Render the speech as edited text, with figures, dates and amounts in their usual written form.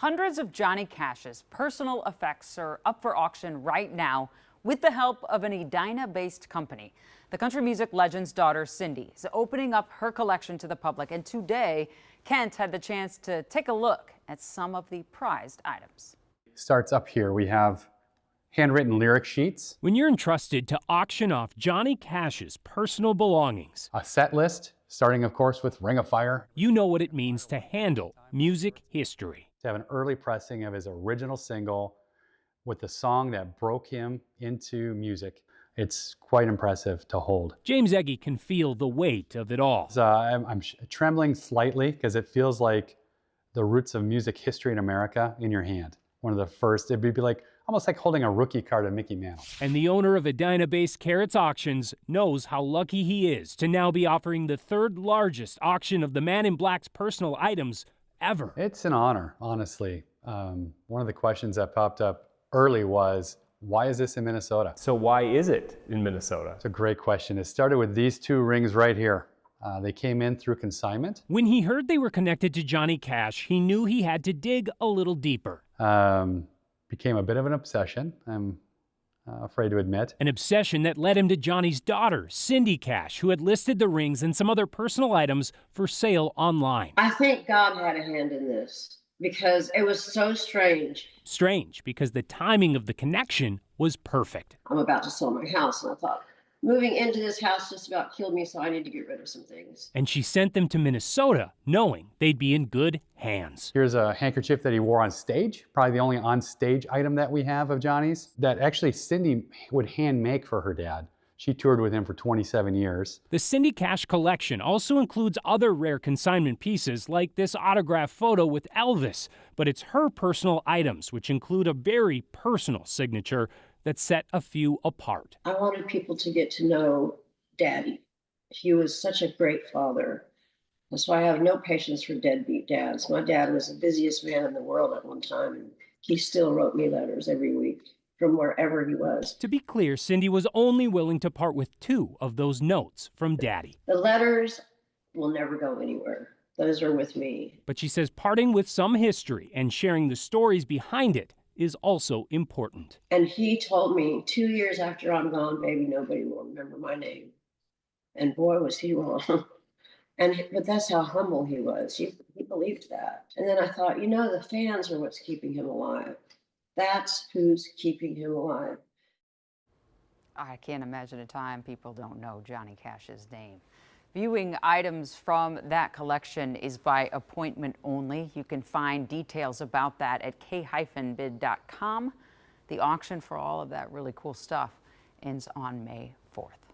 Hundreds of Johnny Cash's personal effects are up for auction right now with the help of an Edina-based company. The country music legend's daughter, Cindy, is opening up her collection to the public. And today, Kent had the chance to take a look at some of the prized items. Starts up here. We have handwritten lyric sheets. When you're entrusted to auction off Johnny Cash's personal belongings, A set list, starting of course with Ring of Fire. you know what it means to handle music history. To have an early pressing of his original single with the song that broke him into music. It's quite impressive to hold. James Egge can feel the weight of it all. I'm trembling slightly because it feels like the roots of music history in America in your hand. One of the first, it'd be like almost like holding a rookie card of Mickey Mantle. And the owner of Edina-based Carrots Auctions knows how lucky he is to now be offering the third largest auction of the Man in Black's personal items ever. It's an honor, honestly. One of the questions that popped up early was, why is this in Minnesota? So why is it in Minnesota? It's a great question. It started with these two rings right here. They came in through consignment. When he heard they were connected to Johnny Cash, he knew he had to dig a little deeper. Became a bit of an obsession, I'm afraid to admit. An obsession that led him to Johnny's daughter, Cindy Cash, who had listed the rings and some other personal items for sale online. I think God had a hand in this because it was so strange. Strange, because the timing of the connection was perfect. I'm about to sell my house, and I thought, moving into this house just about killed me, so I need to get rid of some things. And she sent them to Minnesota, knowing they'd be in good hands. Here's a handkerchief that he wore on stage, probably the only on-stage item that we have of Johnny's, that actually Cindy would hand make for her dad. She toured with him for 27 years. The Cindy Cash collection also includes other rare consignment pieces like this autograph photo with Elvis, but it's her personal items, which include a very personal signature that set a few apart. I wanted people to get to know Daddy. He was such a great father. That's why I have no patience for deadbeat dads. My dad was the busiest man in the world at one time, and he still wrote me letters every week from wherever he was. To be clear, Cindy was only willing to part with 2 of those notes from Daddy. The letters will never go anywhere. Those are with me. But she says parting with some history and sharing the stories behind it is also important. And he told me 2 years after I'm gone, baby, nobody will remember my name. And boy, was he wrong. But that's how humble he was. He believed that. And then I thought, you know, the fans are what's keeping him alive. That's who's keeping him alive. I can't imagine a time people don't know Johnny Cash's name. Viewing items from that collection is by appointment only. You can find details about that at k-bid.com. The auction for all of that really cool stuff ends on May 4th.